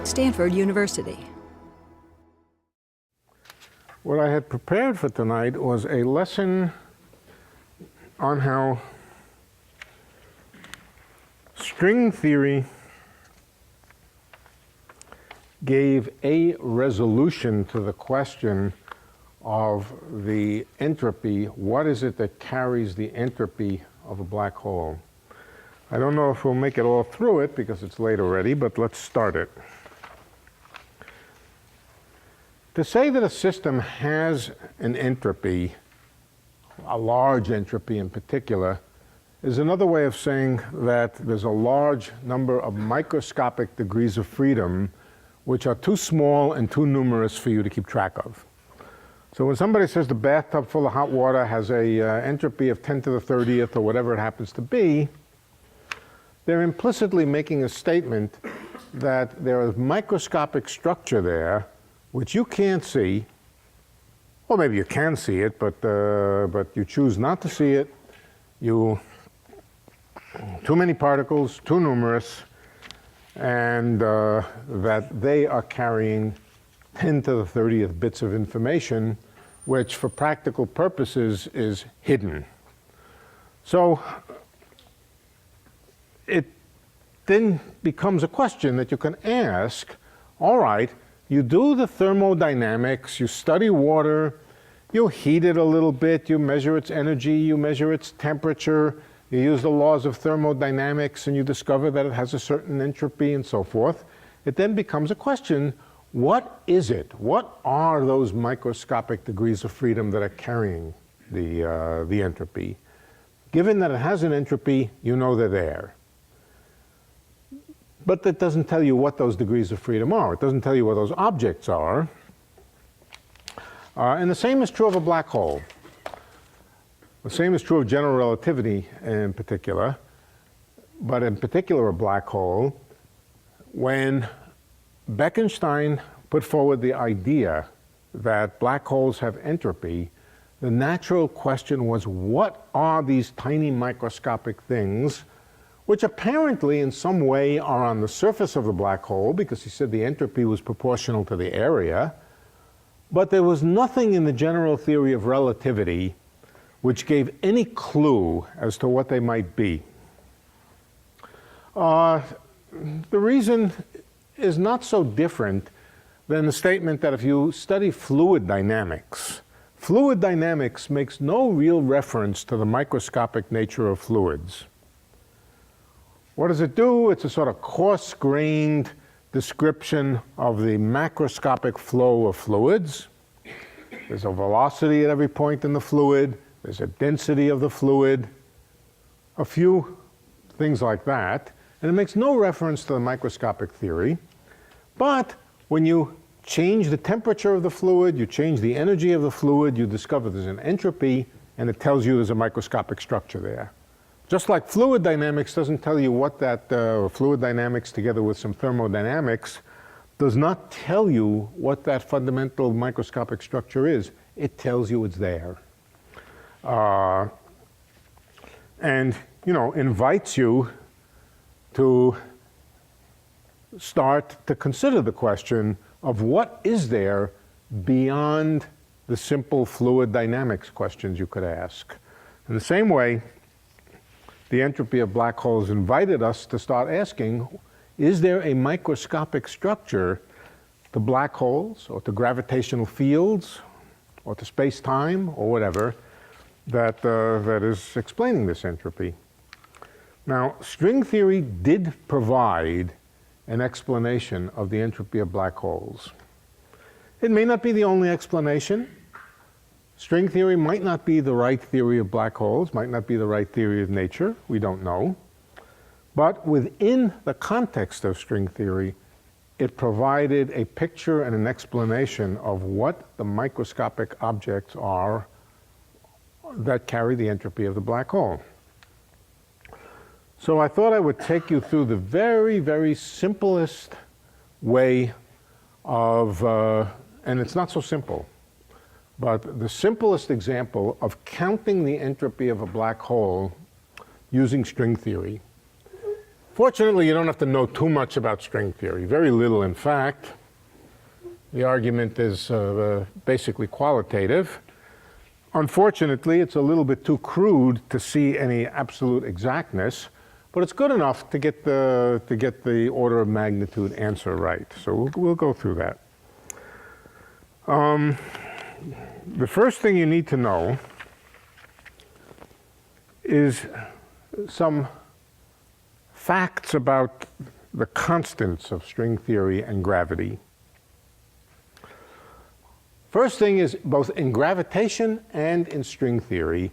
Stanford University. What I had prepared for tonight was a lesson on how string theory gave a resolution to the question of the entropy. What is it that carries the entropy of a black hole? I don't know if we'll make it all through it because it's late already, but let's start it. To say that a system has an entropy, a large entropy in particular, is another way of saying that there's a large number of microscopic degrees of freedom which are too small and too numerous for you to keep track of. So when somebody says the bathtub full of hot water has a entropy of 10 to the 30th or whatever it happens to be, they're implicitly making a statement that there is microscopic structure there which you can't see, or maybe you can see it, but you choose not to see it. Too many particles, too numerous, and that they are carrying 10 to the 30th bits of information, which for practical purposes is hidden. So it then becomes a question that you can ask, all right, you do the thermodynamics, you study water, you heat it a little bit, you measure its energy, you measure its temperature, you use the laws of thermodynamics, and you discover that it has a certain entropy and so forth. It then becomes a question, what is it? What are those microscopic degrees of freedom that are carrying the entropy? Given that it has an entropy, you know they're there. But that doesn't tell you what those degrees of freedom are. It doesn't tell you what those objects are. And the same is true of a black hole. The same is true of general relativity in particular. But in particular, a black hole, when Bekenstein put forward the idea that black holes have entropy, the natural question was, what are these tiny microscopic things which apparently in some way are on the surface of the black hole, because he said the entropy was proportional to the area, but there was nothing in the general theory of relativity which gave any clue as to what they might be. The reason is not so different than the statement that if you study fluid dynamics makes no real reference to the microscopic nature of fluids. What does it do? It's a sort of coarse-grained description of the macroscopic flow of fluids. There's a velocity at every point in the fluid. There's a density of the fluid. A few things like that. And it makes no reference to the microscopic theory. But when you change the temperature of the fluid, you change the energy of the fluid, you discover there's an entropy, and it tells you there's a microscopic structure there. Just like fluid dynamics doesn't tell you what that, fluid dynamics together with some thermodynamics does not tell you what that fundamental microscopic structure is. It tells you it's there. And, invites you to start to consider the question of what is there beyond the simple fluid dynamics questions you could ask. In the same way, the entropy of black holes invited us to start asking, is there a microscopic structure to black holes or to gravitational fields or to space-time or whatever that is explaining this entropy? Now, string theory did provide an explanation of the entropy of black holes. It may not be the only explanation. String theory might not be the right theory of black holes, might not be the right theory of nature, we don't know. But within the context of string theory, it provided a picture and an explanation of what the microscopic objects are that carry the entropy of the black hole. So I thought I would take you through the very, very simplest way of, and it's not so simple, but the simplest example of counting the entropy of a black hole using string theory. Fortunately, you don't have to know too much about string theory, very little in fact. The argument is basically qualitative. Unfortunately, it's a little bit too crude to see any absolute exactness, but it's good enough to get the order of magnitude answer right. So we'll go through that. The first thing you need to know is some facts about the constants of string theory and gravity. First thing is, both in gravitation and in string theory,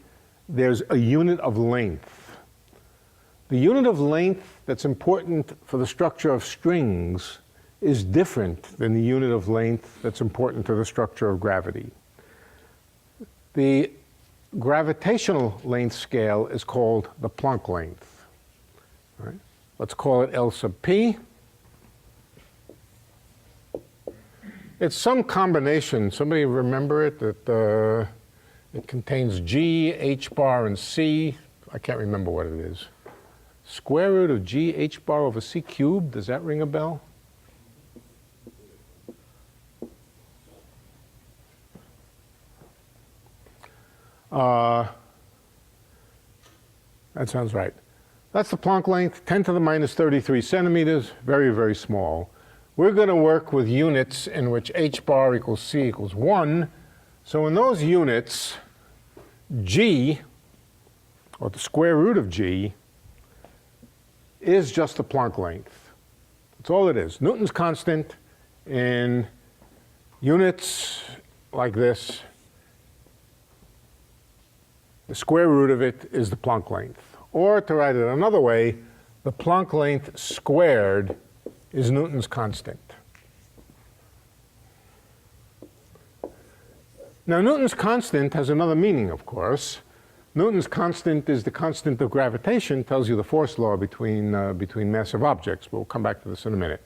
there's a unit of length. The unit of length that's important for the structure of strings is different than the unit of length that's important to the structure of gravity. The gravitational length scale is called the Planck length. Right? Let's call it L sub p. It's some combination. Somebody remember it? That it contains G, H bar, and C. I can't remember what it is. Square root of G, H bar over C cubed. Does that ring a bell? That sounds right. That's the Planck length, 10 to the minus 33 centimeters, very, very small. We're going to work with units in which h bar equals c equals 1. So in those units, g, or the square root of g, is just the Planck length. That's all it is. Newton's constant in units like this, the square root of it is the Planck length. Or to write it another way, the Planck length squared is Newton's constant. Now, Newton's constant has another meaning, of course. Newton's constant is the constant of gravitation, tells you the force law between massive objects. We'll come back to this in a minute.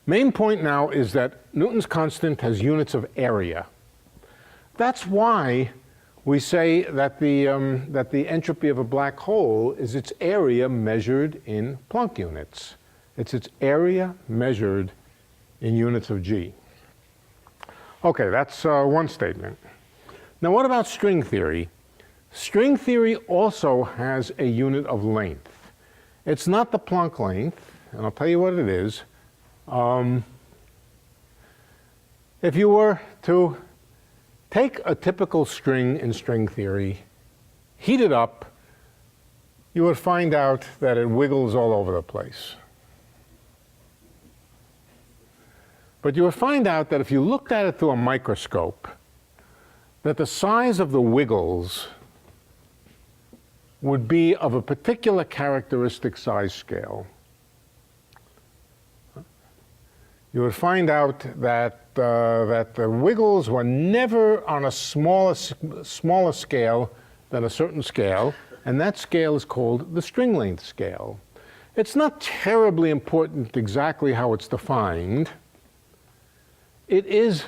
Main point now is that Newton's constant has units of area. That's why we say that the entropy of a black hole is its area measured in Planck units. It's its area measured in units of g. Okay, that's one statement. Now, what about string theory? String theory also has a unit of length. It's not the Planck length, and I'll tell you what it is. If you were to take a typical string in string theory, heat it up, you would find out that it wiggles all over the place. But you would find out that if you looked at it through a microscope, that the size of the wiggles would be of a particular characteristic size scale. You would find out that the wiggles were never on a smaller scale than a certain scale, and that scale is called the string length scale. It's not terribly important exactly how it's defined. It is,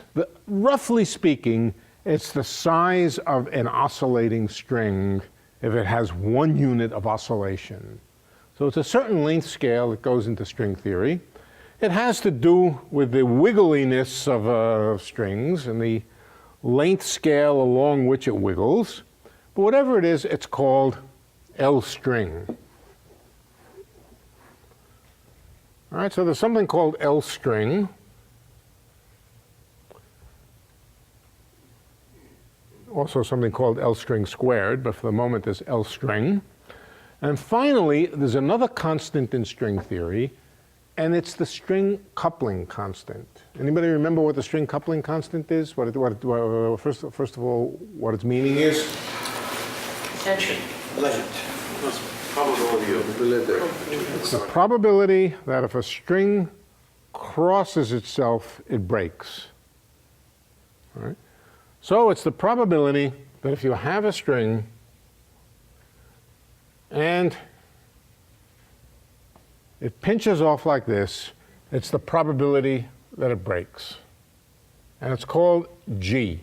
roughly speaking, it's the size of an oscillating string if it has one unit of oscillation. So it's a certain length scale that goes into string theory. It has to do with the wiggliness of strings and the length scale along which it wiggles. But whatever it is, it's called L string. All right, so there's something called L string. Also something called L string squared, but for the moment there's L string. And finally, there's another constant in string theory, and it's the string coupling constant. Anybody remember what the string coupling constant is? First of all, what its meaning is? Tension. Legend. Probability of It's the probability that if a string crosses itself, it breaks. All right? So it's the probability that if you have a string and it pinches off like this, it's the probability that it breaks. And it's called G.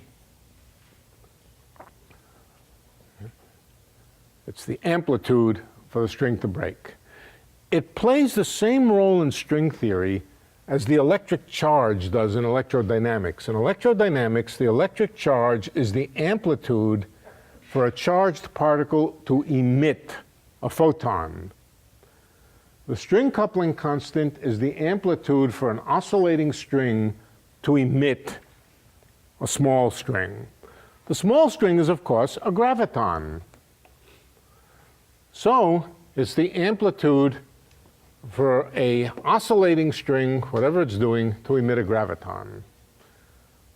It's the amplitude for the string to break. It plays the same role in string theory as the electric charge does in electrodynamics. In electrodynamics, the electric charge is the amplitude for a charged particle to emit a photon. The string coupling constant is the amplitude for an oscillating string to emit a small string. The small string is, of course, a graviton. So it's the amplitude for a oscillating string, whatever it's doing, to emit a graviton.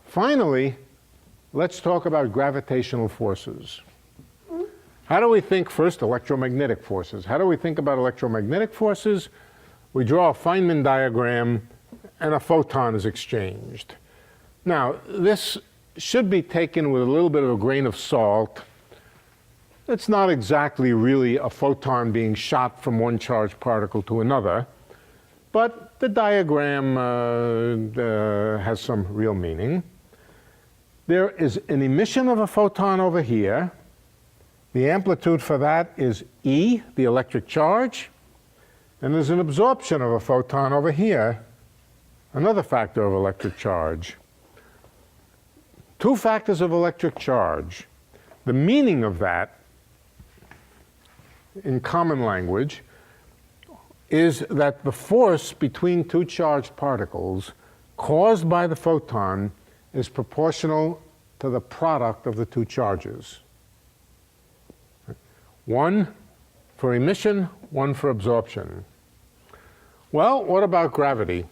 Finally, let's talk about gravitational forces. How do we think, first, electromagnetic forces? How do we think about electromagnetic forces? We draw a Feynman diagram, and a photon is exchanged. Now, this should be taken with a little bit of a grain of salt. It's not exactly really a photon being shot from one charged particle to another, but the diagram has some real meaning. There is an emission of a photon over here. The amplitude for that is E, the electric charge. And there's an absorption of a photon over here, another factor of electric charge. Two factors of electric charge. The meaning of that, in common language, is that the force between two charged particles caused by the photon is proportional to the product of the two charges. One for emission, one for absorption. Well, what about gravity?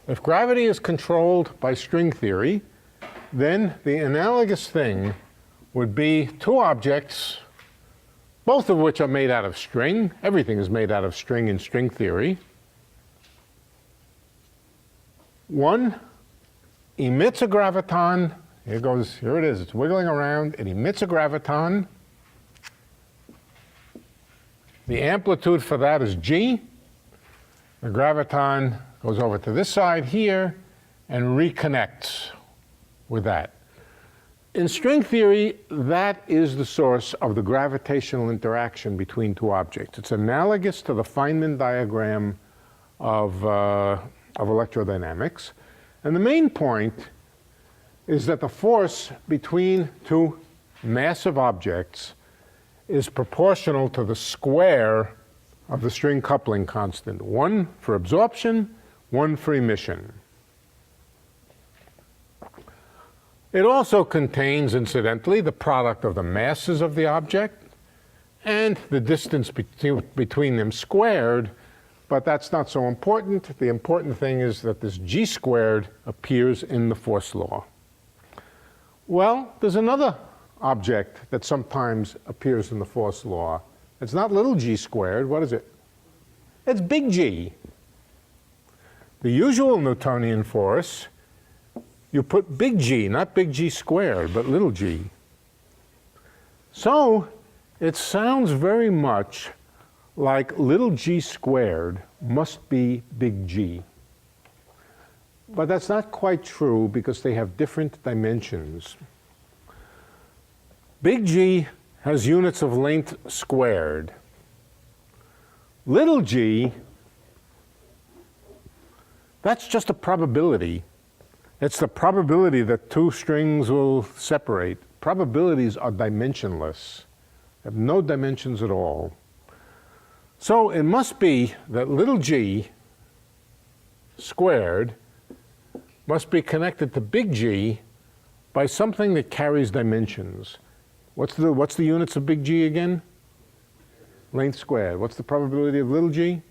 If gravity is controlled by string theory, then the analogous thing would be two objects, both of which are made out of string. Everything is made out of string in string theory. One emits a graviton. Here it is, it's wiggling around. It emits a graviton. The amplitude for that is G. The graviton goes over to this side here and reconnects with that. In string theory, that is the source of the gravitational interaction between two objects. It's analogous to the Feynman diagram of electrodynamics. And the main point is that the force between two massive objects is proportional to the square of the string coupling constant, one for absorption, one for emission. It also contains, incidentally, the product of the masses of the object and the distance between them squared, but that's not so important. The important thing is that this g squared appears in the force law. Well, there's another object that sometimes appears in the force law. It's not little g squared. What is it? It's big G. The usual Newtonian force, you put big G, not big G squared, but little g. So it sounds very much like little g squared must be big G. But that's not quite true because they have different dimensions. Big G has units of length squared. Little g, that's just a probability. It's the probability that two strings will separate. Probabilities are dimensionless, have no dimensions at all. So it must be that little g squared must be connected to big G by something that carries dimensions. What's the units of big G again? Length squared. What's the probability of little g?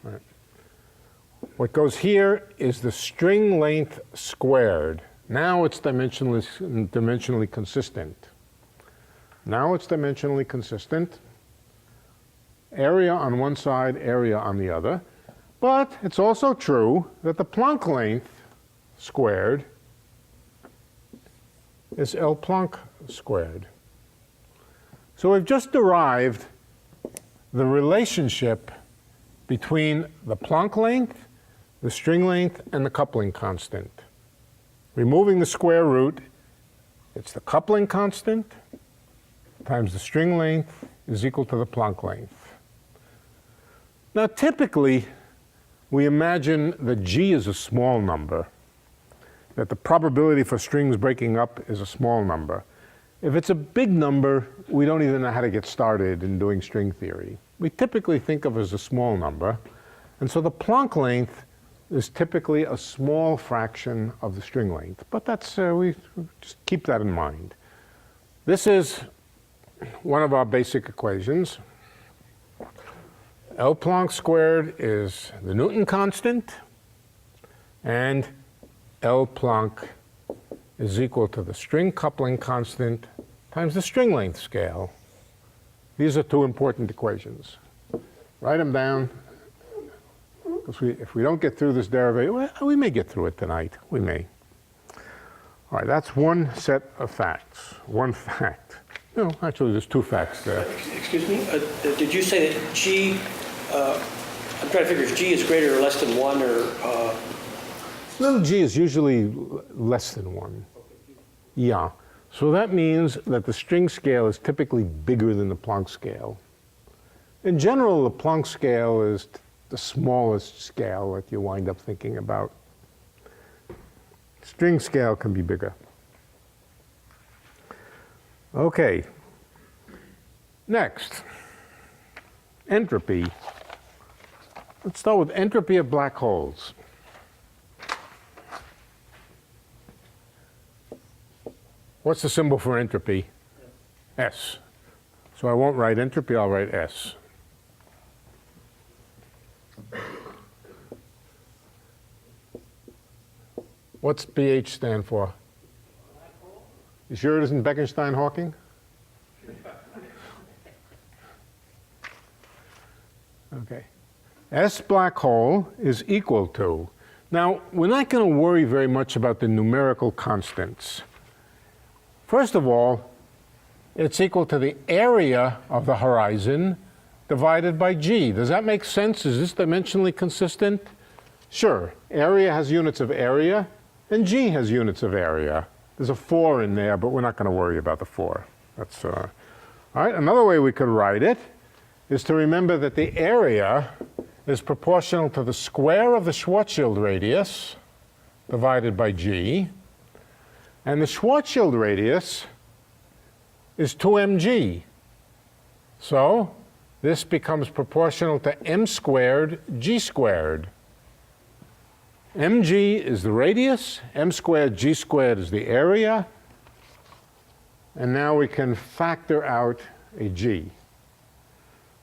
Right. What goes here is the string length squared. Now it's dimensionally consistent. Now it's dimensionally consistent. Area on one side, area on the other. But it's also true that the Planck length squared is L Planck squared. So we've just derived the relationship between the Planck length, the string length, and the coupling constant. Removing the square root, it's the coupling constant times the string length is equal to the Planck length. Now, typically, we imagine that G is a small number, that the probability for strings breaking up is a small number. If it's a big number, we don't even know how to get started in doing string theory. We typically think of it as a small number, and so the Planck length is typically a small fraction of the string length. But that's, we just keep that in mind. This is one of our basic equations. L Planck squared is the Newton constant, and L Planck is equal to the string coupling constant times the string length scale. These are two important equations. Write them down, because if we don't get through this derivation, well, we may get through it tonight. We may. All right, that's one set of facts, one fact. No, actually, there's two facts there. Excuse me, did you say that G, I'm trying to figure if G is greater or less than 1 or? Little g is usually less than 1. Yeah. So that means that the string scale is typically bigger than the Planck scale. In general, the Planck scale is the smallest scale that you wind up thinking about. String scale can be bigger. Okay. Next, entropy. Let's start with entropy of black holes. What's the symbol for entropy? S. So I won't write entropy, I'll write S. What's BH stand for? You sure it isn't Bekenstein-Hawking? Okay. S black hole is equal to. Now, we're not going to worry very much about the numerical constants. First of all, it's equal to the area of the horizon divided by G. Does that make sense? Is this dimensionally consistent? Sure. Area has units of area, and G has units of area. There's a 4 in there, but we're not going to worry about the 4. That's, all right, another way we could write it is to remember that the area is proportional to the square of the Schwarzschild radius divided by G. And the Schwarzschild radius is 2mg. So this becomes proportional to m squared g squared. mg is the radius, m squared g squared is the area, and now we can factor out a g.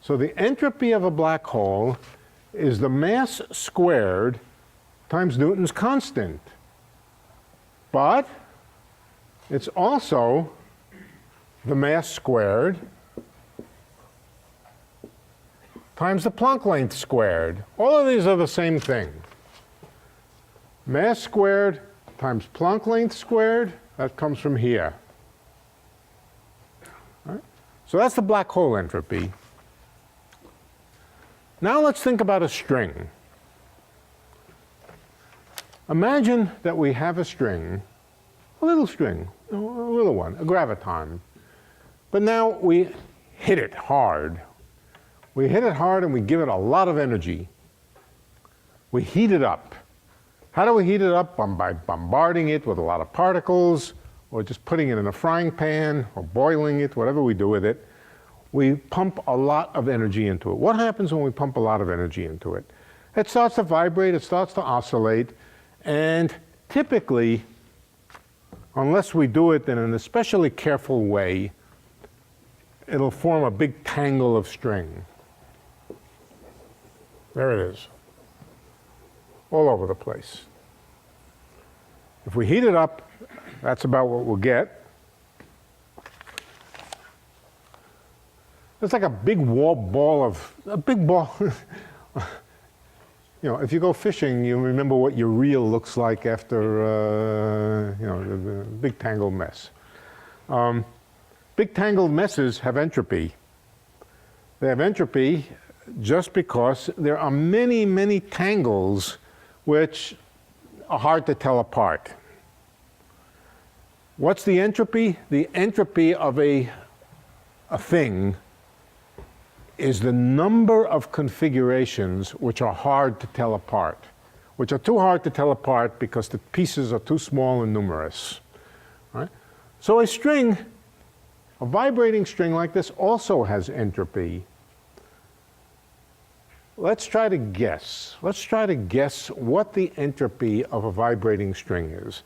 So the entropy of a black hole is the mass squared times Newton's constant. But it's also the mass squared times the Planck length squared. All of these are the same thing. Mass squared times Planck length squared, that comes from here. All right? So that's the black hole entropy. Now let's think about a string. Imagine that we have a string, a little string, a little one, a graviton. But now we hit it hard. We hit it hard and we give it a lot of energy. We heat it up. How do we heat it up? By bombarding it with a lot of particles, or just putting it in a frying pan, or boiling it, whatever we do with it. We pump a lot of energy into it. What happens when we pump a lot of energy into it? It starts to vibrate, it starts to oscillate, and typically, unless we do it in an especially careful way, it'll form a big tangle of string. There it is. All over the place. If we heat it up, that's about what we'll get. It's like a big ball. You know, if you go fishing, you remember what your reel looks like after, you know, the big tangled mess. Big tangled messes have entropy. They have entropy just because there are many, many tangles which are hard to tell apart. What's the entropy? The entropy of a thing is the number of configurations which are hard to tell apart, which are too hard to tell apart because the pieces are too small and numerous. Right? So a string, a vibrating string like this also has entropy. Let's try to guess. Let's try to guess what the entropy of a vibrating string is.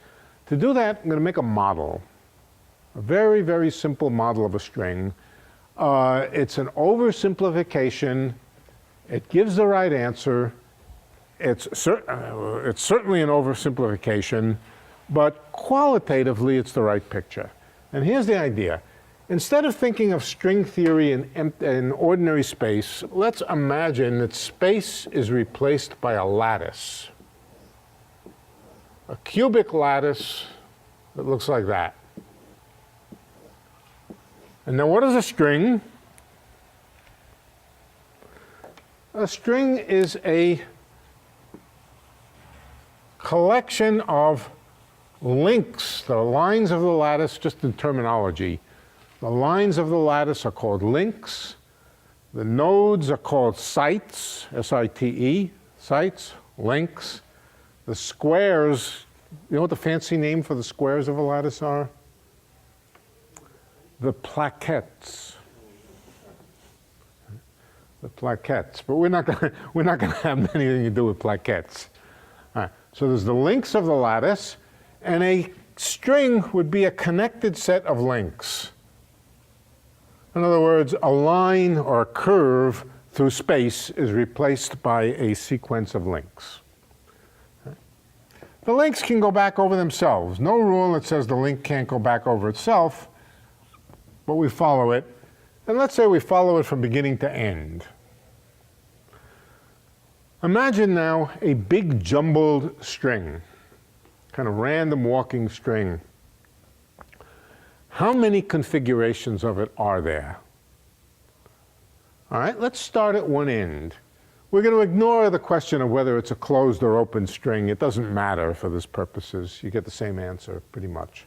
To do that, I'm going to make a model, a very, very simple model of a string. It's an oversimplification. It gives the right answer. It's certainly an oversimplification, but qualitatively it's the right picture. And here's the idea. Instead of thinking of string theory in ordinary space, let's imagine that space is replaced by a lattice. A cubic lattice that looks like that. And now what is a string? A string is a collection of links, the lines of the lattice, just in terminology. The lines of the lattice are called links. The nodes are called sites, S-I-T-E, sites, links. The squares, you know what the fancy name for the squares of a lattice are? The plaquettes. The plaquettes, but we're not going to have anything to do with plaquettes. All right. So there's the links of the lattice, and a string would be a connected set of links. In other words, a line or a curve through space is replaced by a sequence of links. The links can go back over themselves. No rule that says the link can't go back over itself, but we follow it. And let's say we follow it from beginning to end. Imagine now a big jumbled string, kind of random walking string. How many configurations of it are there? All right, let's start at one end. We're going to ignore the question of whether it's a closed or open string. It doesn't matter for this purposes. You get the same answer, pretty much.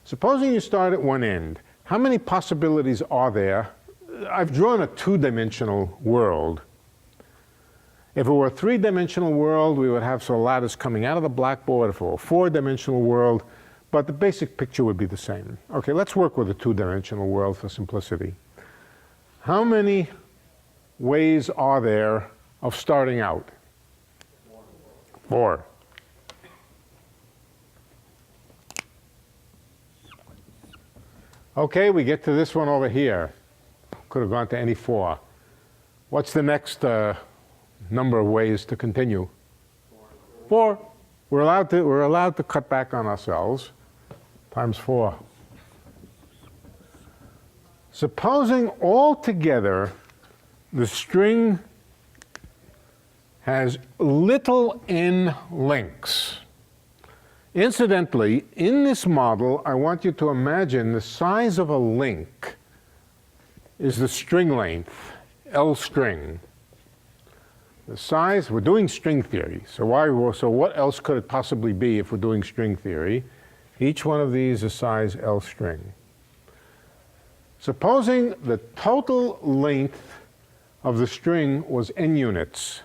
Supposing you start at one end, how many possibilities are there? I've drawn a two-dimensional world. If it were a three-dimensional world, we would have a lattice coming out of the blackboard. If it were a four-dimensional world, but the basic picture would be the same. Okay, let's work with a two-dimensional world for simplicity. How many ways are there of starting out? 4. Okay, we get to this one over here. Could have gone to any 4. What's the next number of ways to continue? 4. We're allowed to cut back on ourselves. Times 4. Supposing altogether the string has little n links. Incidentally, in this model, I want you to imagine the size of a link is the string length, L string. The size, we're doing string theory, so what else could it possibly be if we're doing string theory? Each one of these is size L string. Supposing the total length of the string was n units,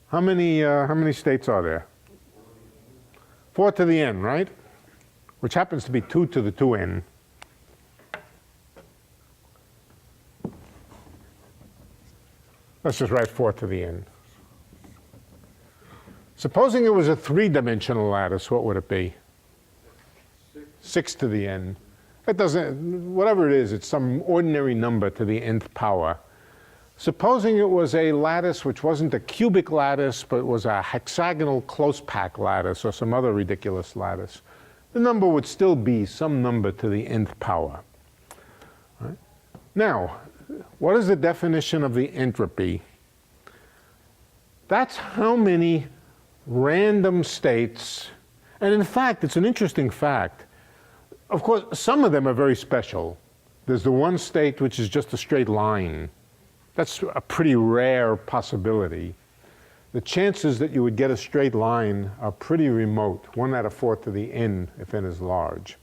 how many states are there? 4 to the n, right? Which happens to be 2 to the 2n. Let's just write 4 to the n. Supposing it was a 3-dimensional lattice, what would it be? 6 to the n. It doesn't, whatever it is, it's some ordinary number to the nth power. Supposing it was a lattice which wasn't a cubic lattice, but was a hexagonal close pack lattice or some other ridiculous lattice, the number would still be some number to the nth power. Right? Now, what is the definition of the entropy? That's how many random states, and in fact, it's an interesting fact. Of course, some of them are very special. There's the one state which is just a straight line. That's a pretty rare possibility. The chances that you would get a straight line are pretty remote, 1 out of 4 to the n, if n is large.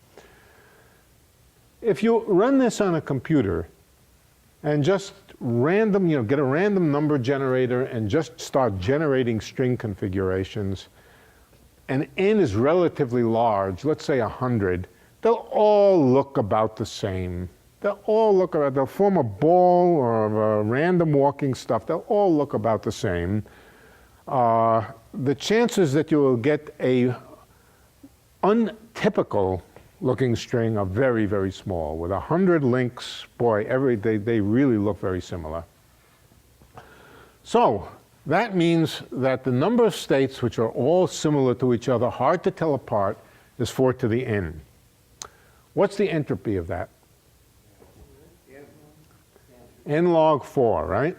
If you run this on a computer and just random, get a random number generator and just start generating string configurations, and n is relatively large, let's say 100, they'll all look about the same. They'll form a ball or a random walking stuff. They'll all look about the same. The chances that you will get a untypical looking string are very, very small. With 100 links, boy, they really look very similar. So that means that the number of states which are all similar to each other, hard to tell apart, is 4 to the n. What's the entropy of that? N log 4, right?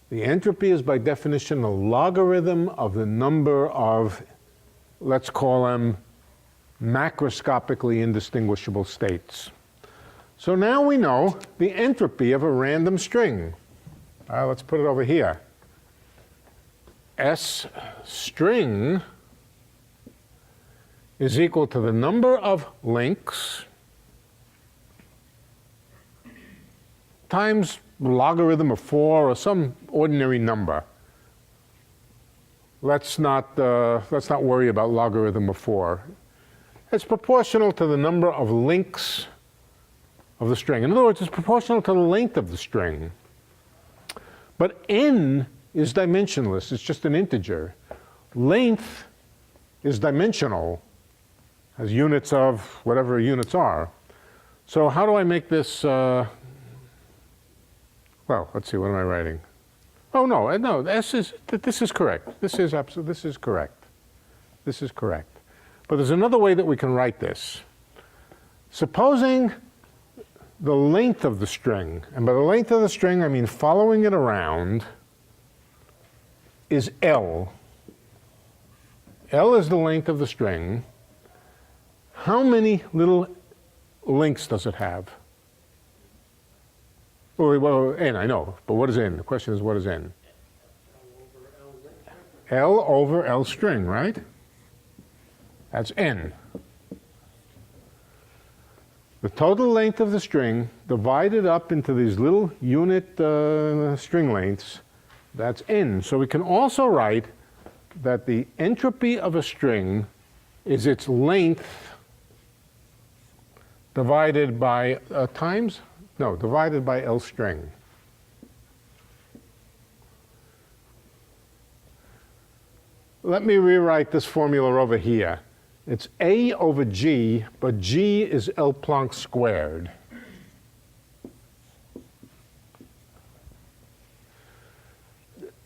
The entropy is by definition a logarithm of the number of, let's call them, macroscopically indistinguishable states. So now we know the entropy of a random string. Let's put it over here. S string is equal to the number of links times logarithm of 4 or some ordinary number. Let's not worry about logarithm of 4. It's proportional to the number of links of the string. In other words, it's proportional to the length of the string. But n is dimensionless. It's just an integer. Length is dimensional, has units of whatever units are. So how do I make this, well, let's see, what am I writing? Oh, no, this is correct. This is correct. This is correct. But there's another way that we can write this. Supposing the length of the string, and by the length of the string I mean following it around, is L. L is the length of the string. How many little links does it have? Well, n, I know, but what is n? The question is, what is n? L over L string, right? That's n. The total length of the string divided up into these little unit string lengths, that's n. So we can also write that the entropy of a string is its length divided by divided by L string. Let me rewrite this formula over here. It's A over G, but G is L Planck squared.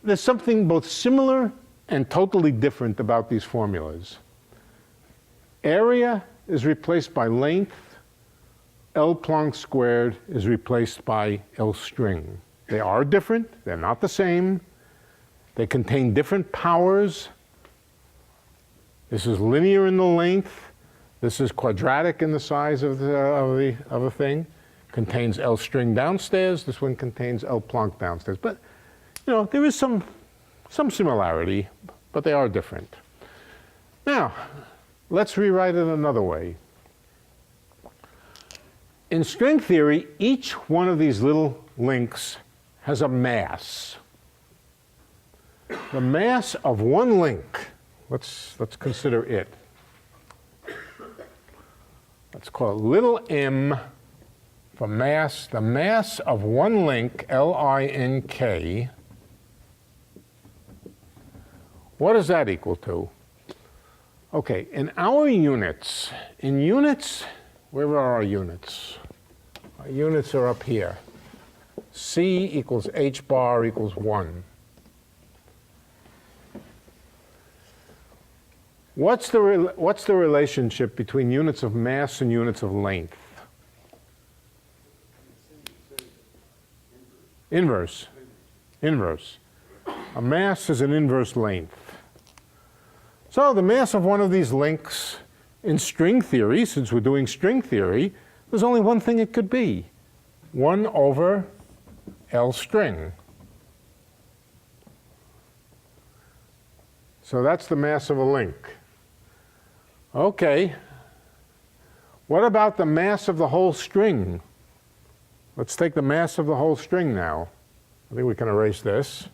There's something both similar and totally different about these formulas. Area is replaced by length. L Planck squared is replaced by L string. They are different. They're not the same. They contain different powers. This is linear in the length. This is quadratic in the size of the thing. Contains L string downstairs. This one contains L Planck downstairs. But there is some similarity, but they are different. Now, let's rewrite it another way. In string theory, each one of these little links has a mass. The mass of one link, let's consider it. Let's call it little m for mass. The mass of one link, L-I-N-K, what does that equal to? Okay, in our units, where are our units? Our units are up here. C equals h bar equals 1. What's the relationship between units of mass and units of length? Inverse. Inverse. A mass is an inverse length. So the mass of one of these links in string theory, since we're doing string theory, there's only one thing it could be. 1 over L string. So that's the mass of a link. Okay. What about the mass of the whole string? Let's take the mass of the whole string now. I think we can erase this.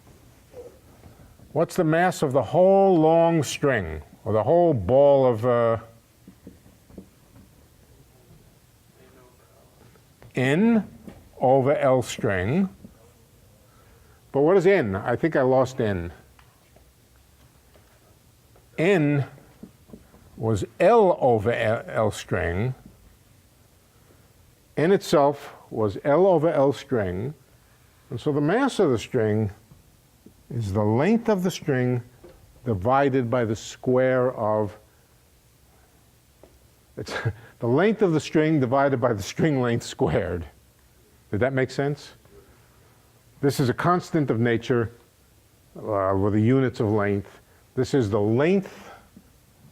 What's the mass of the whole long string, or the whole ball of N over L string? But what is N? I think I lost N. N was L over L string. N itself was L over L string. And so the mass of the string is the length of the string divided by the square of, it's the length of the string divided by the string length squared. Did that make sense? This is a constant of nature with the units of length. This is the length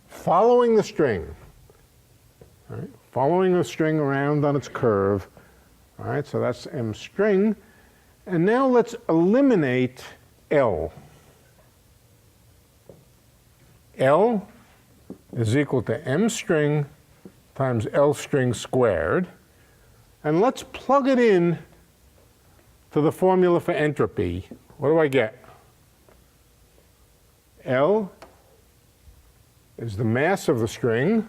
following the string, all right? Following the string around on its curve. All right, so that's M string. And now let's eliminate L. L is equal to M string times L string squared. And let's plug it in to the formula for entropy. What do I get? L is the mass of the string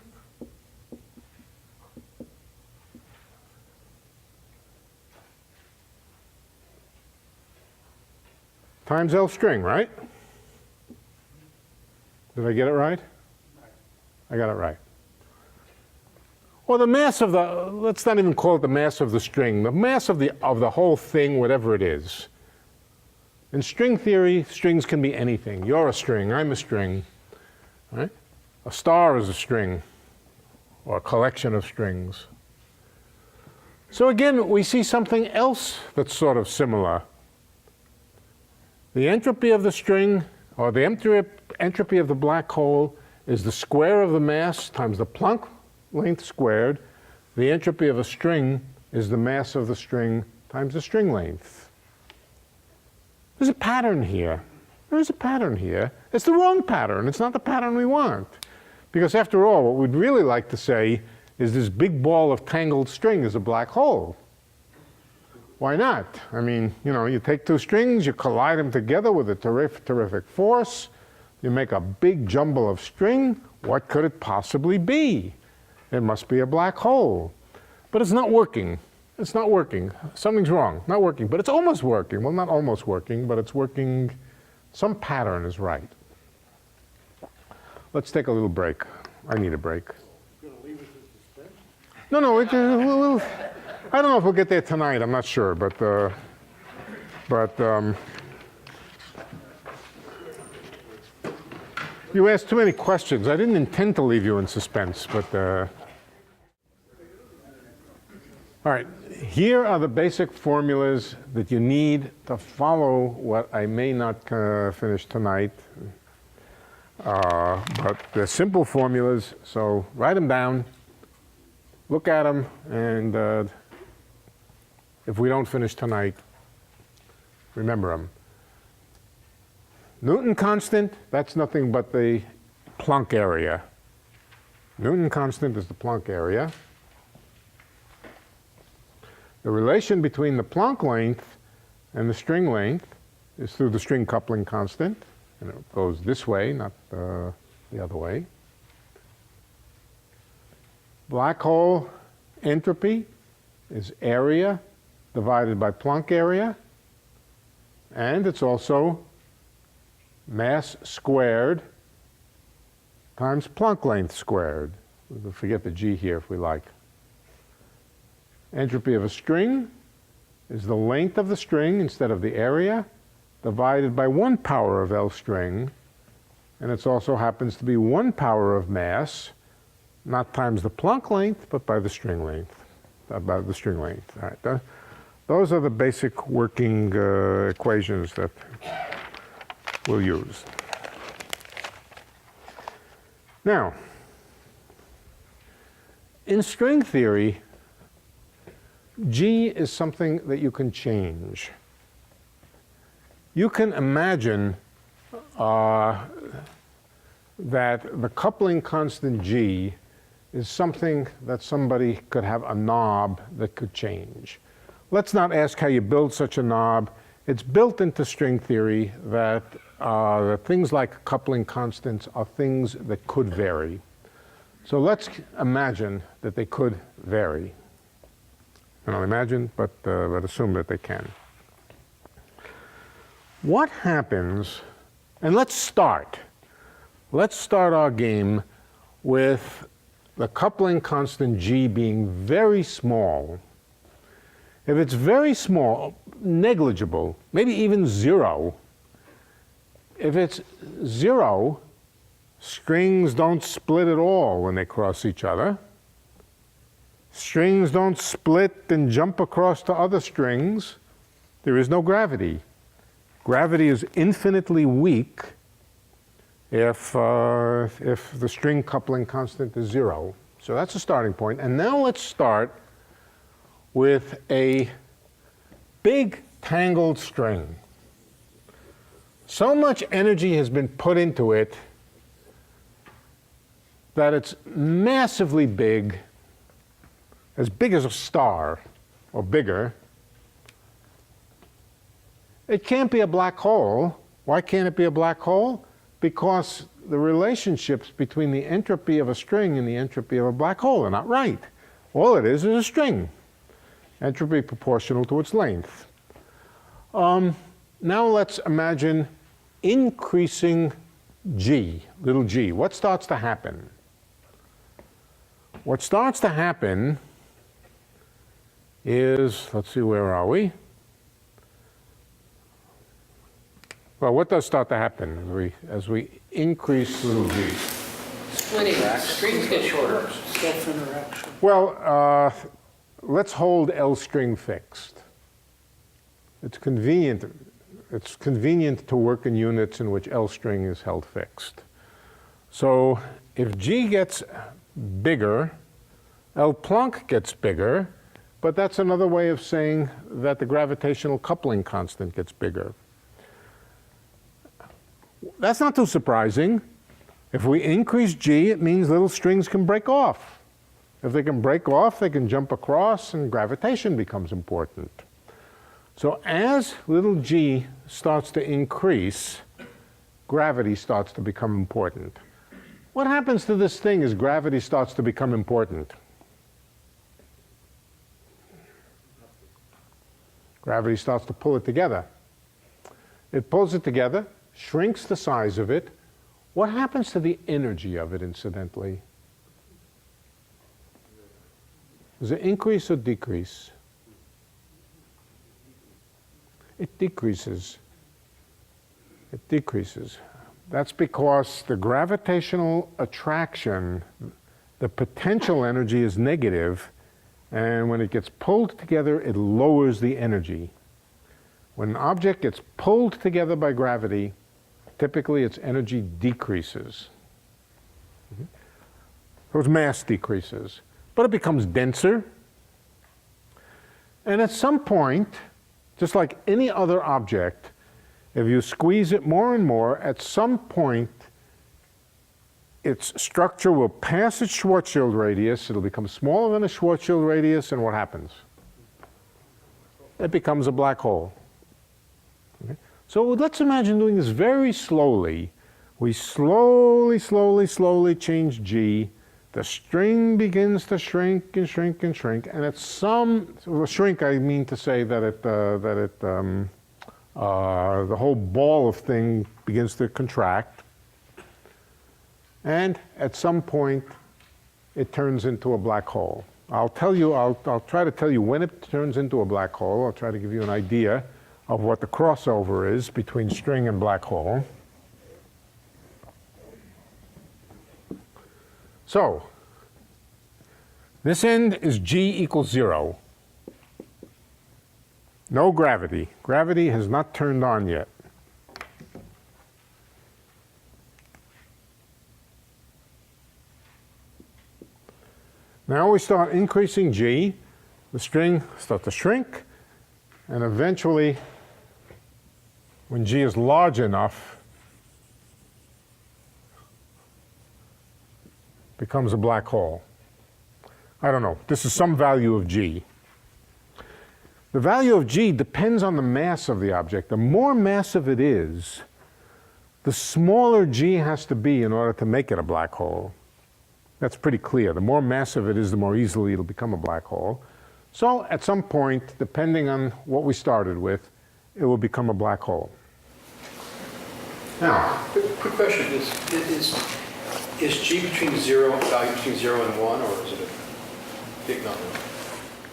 times L string, right? Did I get it right? I got it right. Well, the mass of the, let's not even call it the mass of the string, the mass of the whole thing, whatever it is. In string theory, strings can be anything. You're a string, I'm a string, right? A star is a string, or a collection of strings. So again, we see something else that's sort of similar. The entropy of the string, or the entropy of the black hole, is the square of the mass times the Planck length squared. The entropy of a string is the mass of the string times the string length. There's a pattern here. There is a pattern here. It's the wrong pattern. It's not the pattern we want. Because after all, what we'd really like to say is this big ball of tangled string is a black hole. Why not? I mean, you know, you take two strings, you collide them together with a terrific force, you make a big jumble of string. What could it possibly be? It must be a black hole. But it's not working. It's not working. Something's wrong. Not working, but it's almost working. Well, not almost working, but it's working. Some pattern is right. Let's take a little break. I need a break. No, we'll I don't know if we'll get there tonight. I'm not sure, but you asked too many questions. I didn't intend to leave you in suspense, but all right. Here are the basic formulas that you need to follow what I may not finish tonight, but they're simple formulas. So write them down, look at them, and if we don't finish tonight, remember them. Newton constant, that's nothing but the Planck area. Newton constant is the Planck area. The relation between the Planck length and the string length is through the string coupling constant, and it goes this way, not the other way. Black hole entropy is area divided by Planck area, and it's also mass squared times Planck length squared. We'll forget the G here if we like. Entropy of a string is the length of the string instead of the area divided by 1 power of L string, and it also happens to be 1 power of mass, not times the Planck length, but by the string length. By the string length. All right. Those are the basic working equations that we'll use. Now, in string theory, G is something that you can change. You can imagine that the coupling constant G is something that somebody could have a knob that could change. Let's not ask how you build such a knob. It's built into string theory that things like coupling constants are things that could vary. So let's imagine that they could vary. I don't imagine, but assume that they can. What happens, and let's start our game with the coupling constant G being very small. If it's very small, negligible, maybe even 0, if it's 0, strings don't split at all when they cross each other. Strings don't split and jump across to other strings. There is no gravity. Gravity is infinitely weak if the string coupling constant is 0. So that's a starting point. And now let's start with a big tangled string. So much energy has been put into it that it's massively big, as big as a star, or bigger. It can't be a black hole. Why can't it be a black hole? Because the relationships between the entropy of a string and the entropy of a black hole are not right. All it is a string. Entropy proportional to its length. Now let's imagine increasing G, little g. What starts to happen? What starts to happen is, let's see, where are we? Well, what does start to happen as we increase little g? Splitting, strings get shorter. Self-interaction. Well, let's hold L string fixed. It's convenient to work in units in which L string is held fixed. So if G gets bigger, L Planck gets bigger, but that's another way of saying that the gravitational coupling constant gets bigger. That's not too surprising. If we increase G, it means little strings can break off. If they can break off, they can jump across, and gravitation becomes important. So as little g starts to increase, gravity starts to become important. What happens to this thing as gravity starts to become important? Gravity starts to pull it together. It pulls it together, shrinks the size of it. What happens to the energy of it, incidentally? Does it increase or decrease? It decreases. It decreases. That's because the gravitational attraction, the potential energy is negative, and when it gets pulled together, it lowers the energy. When an object gets pulled together by gravity, typically its energy decreases. So its mass decreases. But it becomes denser. And at some point, just like any other object, if you squeeze it more and more, at some point, its structure will pass its Schwarzschild radius. It'll become smaller than a Schwarzschild radius, and what happens? It becomes a black hole. Okay? So let's imagine doing this very slowly. We slowly change G. The string begins to shrink and shrink and shrink, and at some shrink, I mean to say that the whole ball of thing begins to contract, and at some point, it turns into a black hole. I'll try to tell you when it turns into a black hole. I'll try to give you an idea of what the crossover is between string and black hole. So, this end is G equals 0. No gravity. Gravity has not turned on yet. Now we start increasing G. The string starts to shrink, and eventually, when G is large enough, becomes a black hole. I don't know. This is some value of G. The value of g depends on the mass of the object. The more massive it is, the smaller g has to be in order to make it a black hole. That's pretty clear. The more massive it is, the more easily it'll become a black hole. So at some point, depending on what we started with, it will become a black hole. Now, Quick question, is G between value between 0 and 1, or is it a big number?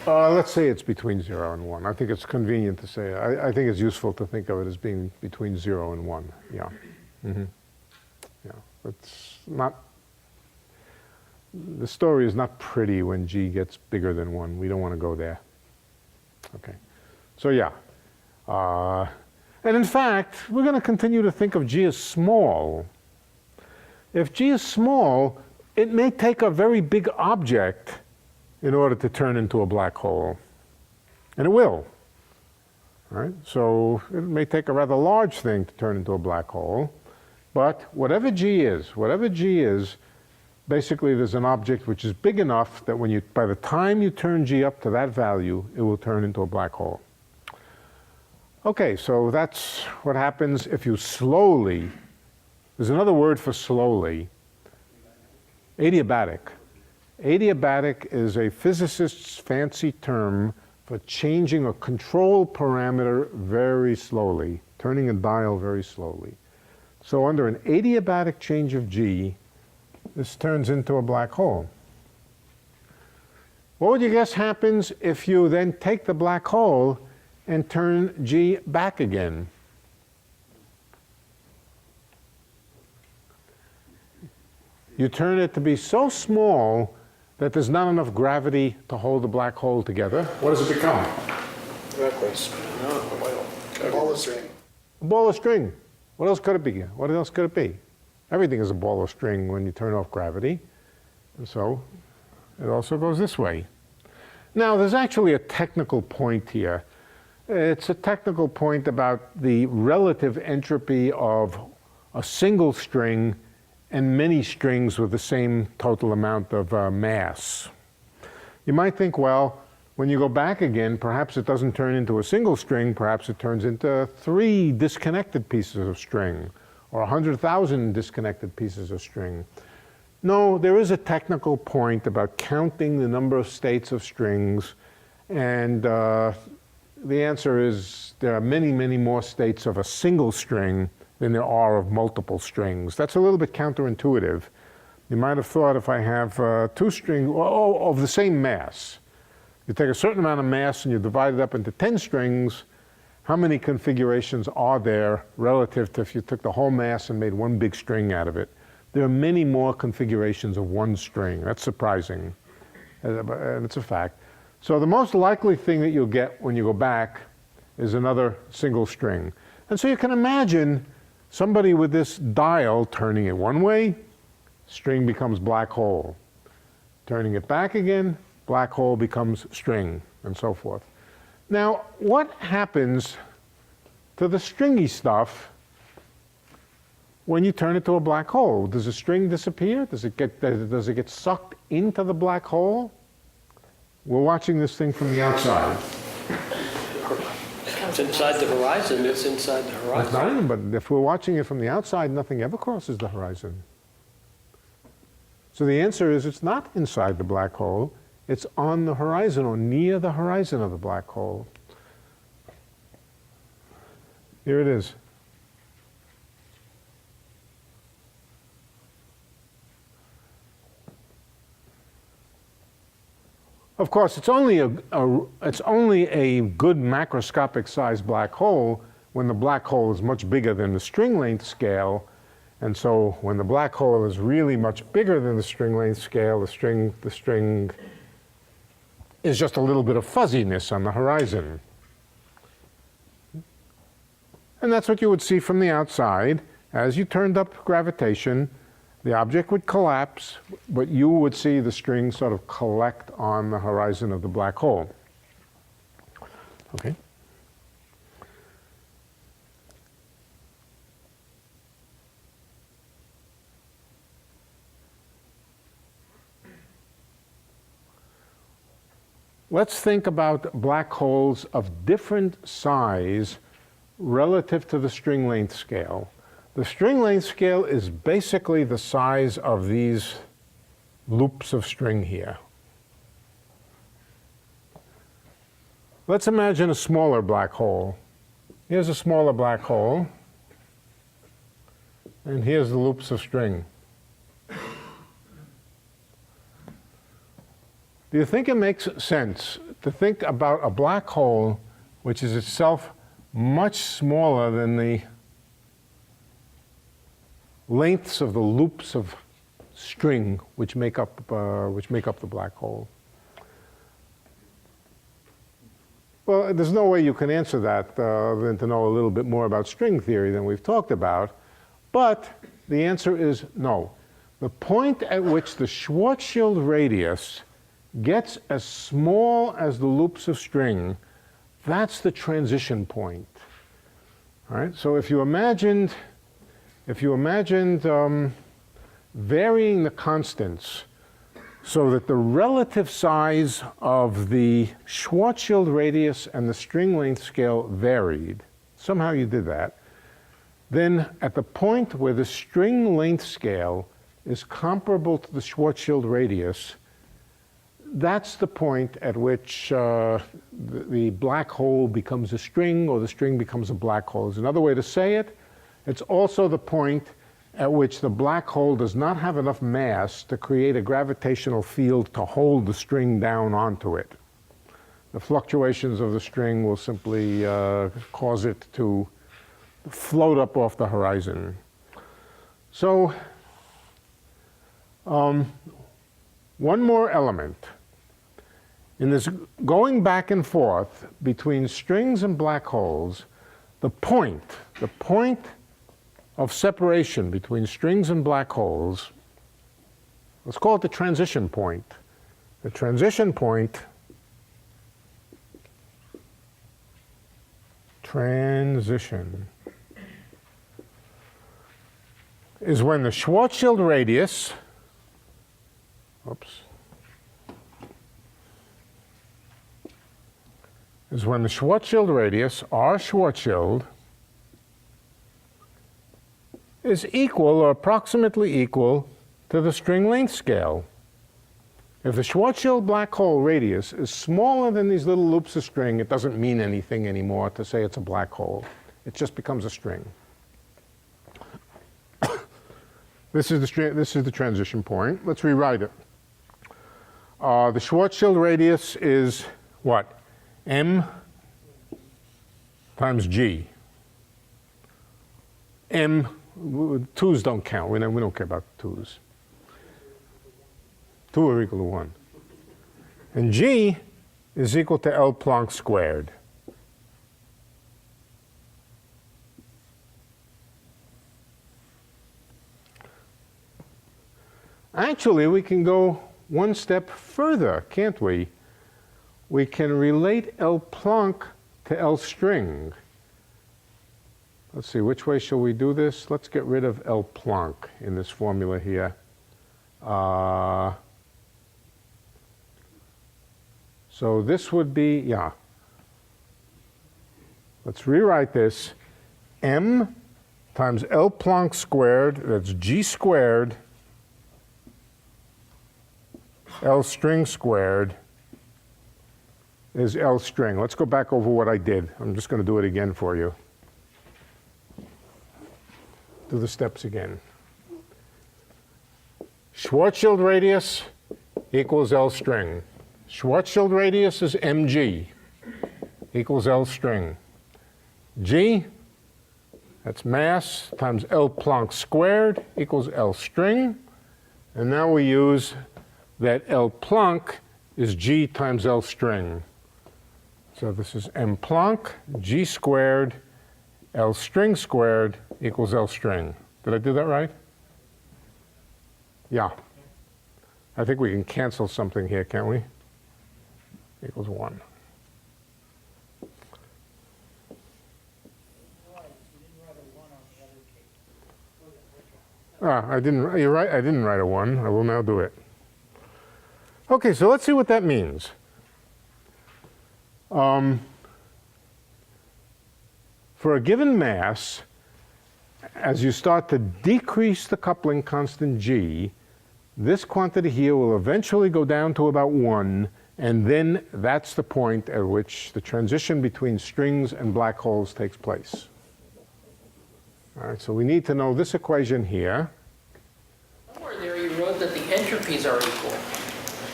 let's say it's between 0 and 1. I think it's convenient to say. I think it's useful to think of it as being between 0 and 1. Yeah. Yeah. It's not. The story is not pretty when g gets bigger than 1. We don't want to go there. Okay. So yeah. And in fact, we're going to continue to think of g as small. If g is small, it may take a very big object in order to turn into a black hole. And it will. All right? So it may take a rather large thing to turn into a black hole. But whatever g is, basically there's an object which is big enough that when by the time you turn g up to that value, it will turn into a black hole. Okay, so that's what happens if you slowly, there's another word for slowly, adiabatic. Adiabatic is a physicist's fancy term for changing a control parameter very slowly, turning a dial very slowly. So under an adiabatic change of g, this turns into a black hole. What would you guess happens if you then take the black hole and turn g back again? You turn it to be so small that there's not enough gravity to hold the black hole together. What does it become? A ball of string. A ball of string. What else could it be? What else could it be? Everything is a ball of string when you turn off gravity. And so it also goes this way. Now, there's actually a technical point here. It's a technical point about the relative entropy of a single string and many strings with the same total amount of mass. You might think, well, when you go back again, perhaps it doesn't turn into a single string, perhaps it turns into 3 disconnected pieces of string, or 100,000 disconnected pieces of string. No, there is a technical point about counting the number of states of strings, and the answer is there are many, many more states of a single string than there are of multiple strings. That's a little bit counterintuitive. You might have thought if I have 2 strings of the same mass, you take a certain amount of mass and you divide it up into 10 strings, how many configurations are there relative to if you took the whole mass and made one big string out of it? There are many more configurations of one string. That's surprising, and it's a fact. So the most likely thing that you'll get when you go back is another single string. And so you can imagine somebody with this dial turning it one way, string becomes black hole. Turning it back again, black hole becomes string, and so forth. Now, what happens to the stringy stuff when you turn it to a black hole? Does the string disappear? Does it get sucked into the black hole? We're watching this thing from the outside. It's inside the horizon, it's inside the That's horizon. not even, but if we're watching it from the outside, nothing ever crosses the horizon. So the answer is it's not inside the black hole, it's on the horizon or near the horizon of the black hole. Here it is. Of course, it's only a good macroscopic sized black hole when the black hole is much bigger than the string length scale. And so when the black hole is really much bigger than the string length scale, the string is just a little bit of fuzziness on the horizon. And that's what you would see from the outside. As you turned up gravitation, the object would collapse, but you would see the string sort of collect on the horizon of the black hole. Okay? let's think about black holes of different size relative to the string length scale. The string length scale is basically the size of these loops of string here. Let's imagine a smaller black hole. Here's a smaller black hole, and here's the loops of string. Do you think it makes sense to think about a black hole which is itself much smaller than the lengths of the loops of string which make up the black hole? Well, there's no way you can answer that than to know a little bit more about string theory than we've talked about, but the answer is no. The point at which the Schwarzschild radius gets as small as the loops of string, that's the transition point. All right, so if you imagined varying the constants so that the relative size of the Schwarzschild radius and the string length scale varied, somehow you did that, then at the point where the string length scale is comparable to the Schwarzschild radius, that's the point at which the black hole becomes a string or the string becomes a black hole. There's another way to say it. It's also the point at which the black hole does not have enough mass to create a gravitational field to hold the string down onto it. The fluctuations of the string will simply cause it to float up off the horizon. So, one more element. In this going back and forth between strings and black holes, the point of separation between strings and black holes, let's call it the transition point. The transition point is when the Schwarzschild radius, R Schwarzschild, is equal or approximately equal to the string length scale. If the Schwarzschild black hole radius is smaller than these little loops of string, it doesn't mean anything anymore to say it's a black hole. It just becomes a string. This is the transition point. Let's rewrite it. The Schwarzschild radius is what? M times G. M, twos don't count. We don't care about twos. 2 are equal to 1. And G is equal to L Planck squared. Actually, we can go one step further, can't we? We can relate L Planck to L string. Let's see, which way shall we do this? Let's get rid of L Planck in this formula here. So this would be, yeah. Let's rewrite this. M times L Planck squared, that's G squared, L string squared, is L string. Let's go back over what I did. I'm just going to do it again for you. Do the steps again. Schwarzschild radius equals L string. Schwarzschild radius is mg equals L string. G, that's mass times L Planck squared equals L string. And now we use that L Planck is G times L string. So this is M Planck, G squared, L string squared equals L string. Did I do that right? Yeah. I think we can cancel something here, can't we? Equals 1. You're right, I didn't write a 1. I will now do it. Okay, so let's see what that means. For a given mass, as you start to decrease the coupling constant g, this quantity here will eventually go down to about 1, and then that's the point at which the transition between strings and black holes takes place. All right, so we need to know this equation here. Somewhere there you wrote that the entropies are equal.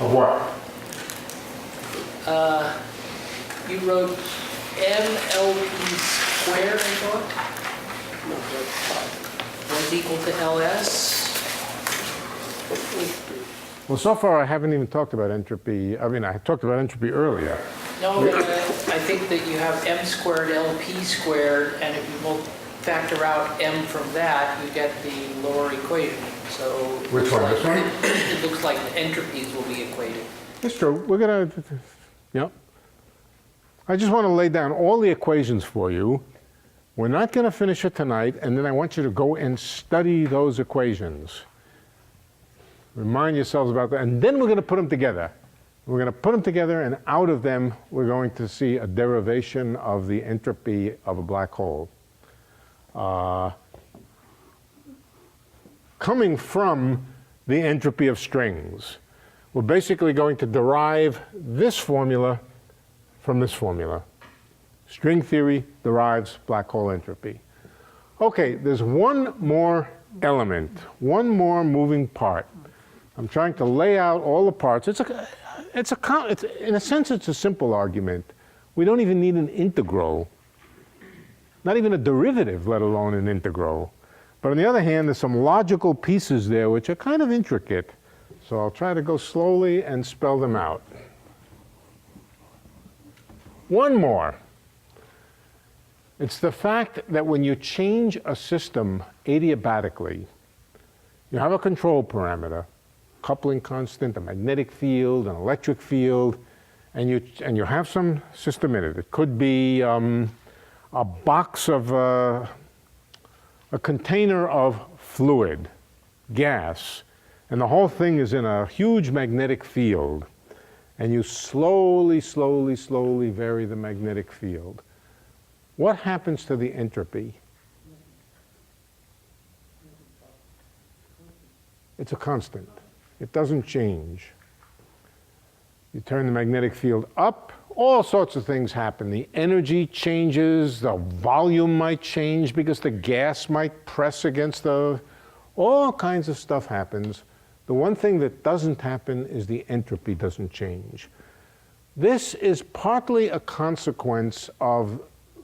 Of what? You wrote mLP squared, I thought, was equal to LS. Well, so far I haven't even talked about entropy. I mean, I talked about entropy earlier. No, I think that you have m squared LP squared, and if you factor out m from that, you get the lower equation. So Which one, this one? It looks like the entropies will be equated. It's true. We're going to, yep. I just want to lay down all the equations for you. We're not going to finish it tonight, and then I want you to go and study those equations. Remind yourselves about that, and then we're going to put them together. We're going to put them together, and out of them, we're going to see a derivation of the entropy of a black hole. Coming from the entropy of strings. We're basically going to derive this formula from this formula. String theory derives black hole entropy. Okay, there's one more element, one more moving part. I'm trying to lay out all the parts. In a sense, it's a simple argument. We don't even need an integral, not even a derivative, let alone an integral. But on the other hand, there's some logical pieces there which are kind of intricate. So I'll try to go slowly and spell them out. One more. It's the fact that when you change a system adiabatically, you have a control parameter, coupling constant, a magnetic field, an electric field, and you have some system in it. It could be a box of a container of fluid, gas, and the whole thing is in a huge magnetic field, and you slowly, slowly, slowly vary the magnetic field. What happens to the entropy? It's a constant. It doesn't change. You turn the magnetic field up, all sorts of things happen. The energy changes, the volume might change because the gas might press against all kinds of stuff happens. The one thing that doesn't happen is the entropy doesn't change. This is partly a consequence of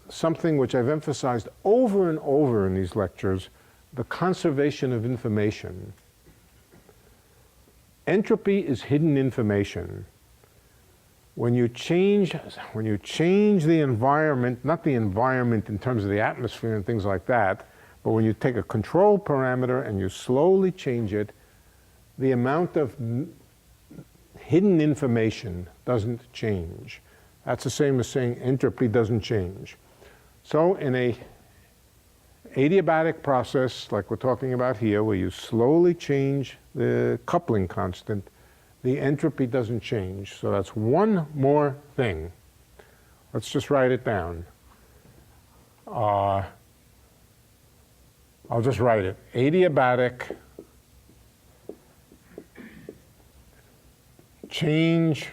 something which I've emphasized over and over in these lectures, the conservation of information. Entropy is hidden information. When you change the environment, not the environment in terms of the atmosphere and things like that, but when you take a control parameter and you slowly change it, the amount of hidden information doesn't change. That's the same as saying entropy doesn't change. So in a adiabatic process, like we're talking about here, where you slowly change the coupling constant, the entropy doesn't change. So that's one more thing. Let's just write it down. I'll just write it. Adiabatic change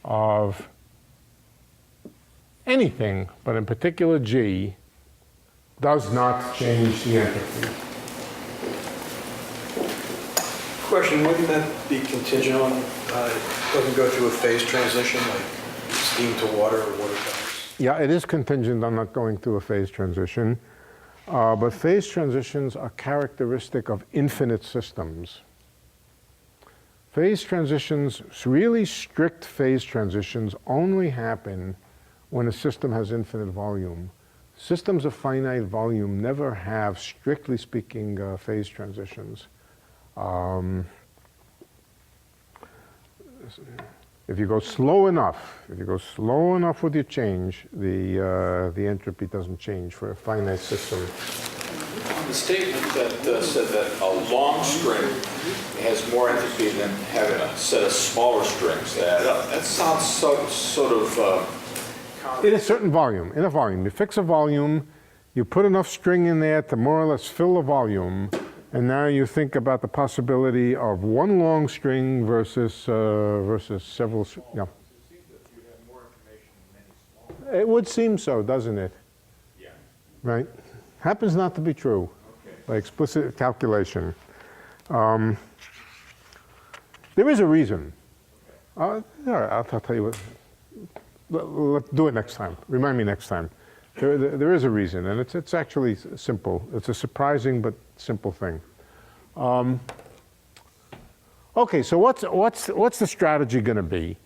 of anything, but in particular G, does not change the entropy. Question, wouldn't that be contingent on, doesn't go through a phase transition, like steam to water or water to ice? Yeah, it is contingent on not going through a phase transition, but phase transitions are characteristic of infinite systems. Phase transitions, really strict phase transitions, only happen when a system has infinite volume. Systems of finite volume never have, strictly speaking, phase transitions. If you go slow enough with your change, the entropy doesn't change for a finite system. On the statement that said that a long string has more entropy than having a set of smaller strings that add up, that sounds sort of In a certain volume, in a volume. You fix a volume, you put enough string in there to more or less fill the volume, and now you think about the possibility of one long string versus several, yeah. It would seem so, doesn't it? Yeah. Right? Happens not to be true by explicit calculation. There is a reason. All right, I'll tell you what. Let's do it next time. Remind me next time. There is a reason, and it's actually simple. It's a surprising but simple thing. Okay, so what's the strategy going to be?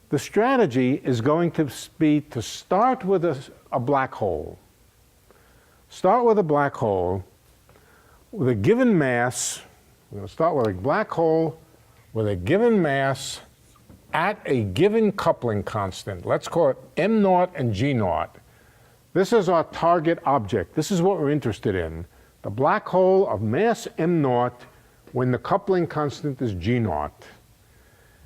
The strategy is going to be to start with a black hole. Start with a black hole with a given mass. We're going to start with a black hole with a given mass at a given coupling constant. Let's call it m naught and g naught. This is our target object. This is what we're interested in. The black hole of mass m naught when the coupling constant is g naught.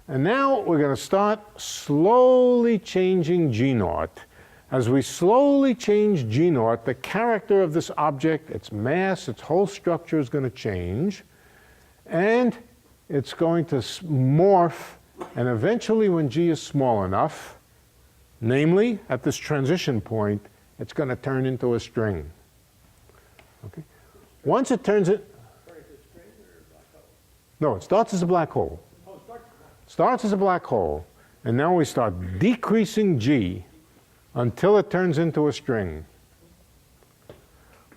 And now we're going to start slowly changing g naught. As we slowly change g naught, the character of this object, its mass, its whole structure is going to change. And it's going to morph. And eventually, when g is small enough, namely at this transition point, it's going to turn into a string. Okay? Once it turns it... No, it starts as a black hole. Starts as a black hole, and now we start decreasing g until it turns into a string.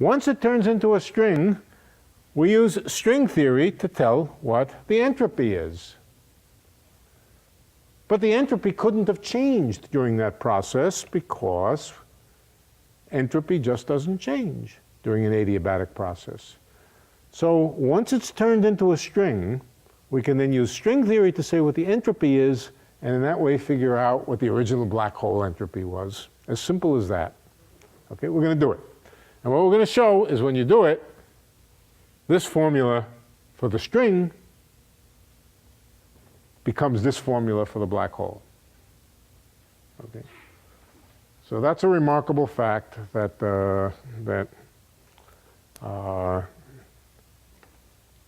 Once it turns into a string, we use string theory to tell what the entropy is. But the entropy couldn't have changed during that process because entropy just doesn't change during an adiabatic process. So once it's turned into a string, we can then use string theory to say what the entropy is, and in that way figure out what the original black hole entropy was. As simple as that. Okay, we're going to do it. And what we're going to show is when you do it, this formula for the string becomes this formula for the black hole. Okay. So that's a remarkable fact that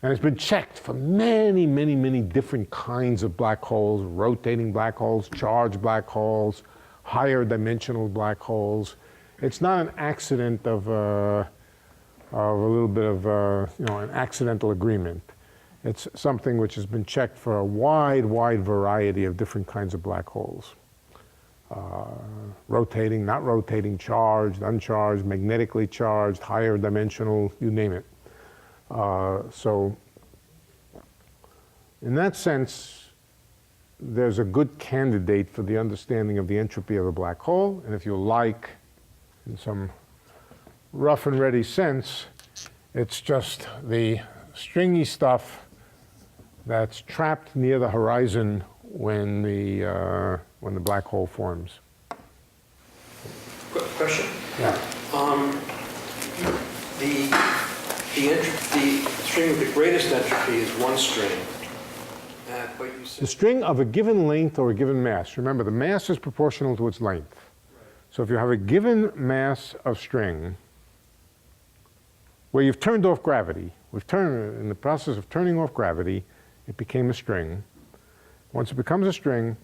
and it's been checked for many, many, many different kinds of black holes, rotating black holes, charged black holes, higher dimensional black holes. It's not an accident of a little bit of an accidental agreement. It's something which has been checked for a wide, wide variety of different kinds of black holes. Rotating, not rotating, charged, uncharged, magnetically charged, higher dimensional, you name it. So in that sense, there's a good candidate for the understanding of the entropy of a black hole. And if you like, in some rough and ready sense, it's just the stringy stuff that's trapped near the horizon when the black hole forms. Question. Yeah. The string with the greatest entropy is one string. But you The said string of a given length or a given mass. Remember, the mass is proportional to its length. So if you have a given mass of string where you've turned off gravity, in the process of turning off gravity, it became a string. Once it becomes a string,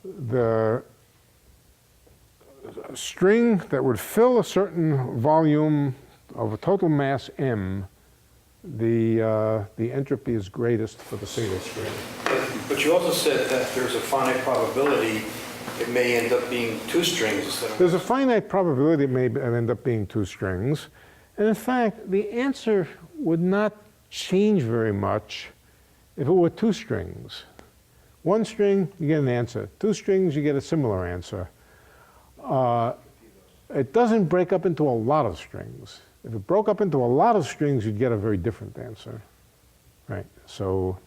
the string that would fill a certain volume of a total mass m, the entropy is greatest for the single string. but you also said that there's a finite probability it may end up being two strings instead of There's a finite probability it may end up being two strings. And in fact, the answer would not change very much if it were two strings. One string, you get an answer. Two strings, you get a similar answer. It doesn't break up into a lot of strings. If it broke up into a lot of strings, you'd get a very different answer. Right? So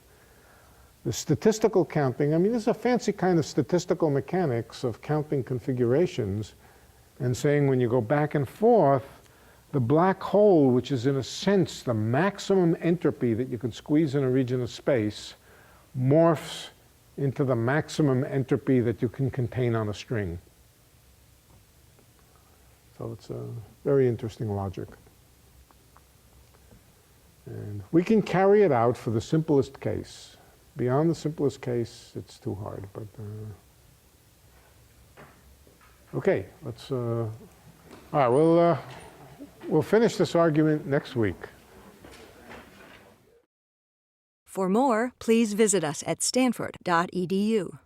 the statistical counting, I mean, this is a fancy kind of statistical mechanics of counting configurations and saying when you go back and forth, the black hole, which is in a sense the maximum entropy that you could squeeze in a region of space, morphs into the maximum entropy that you can contain on a string. So it's a very interesting logic. And we can carry it out for the simplest case. Beyond the simplest case, it's too hard. But okay, let's. All right, we'll finish this argument next week. For more, please visit us at stanford.edu.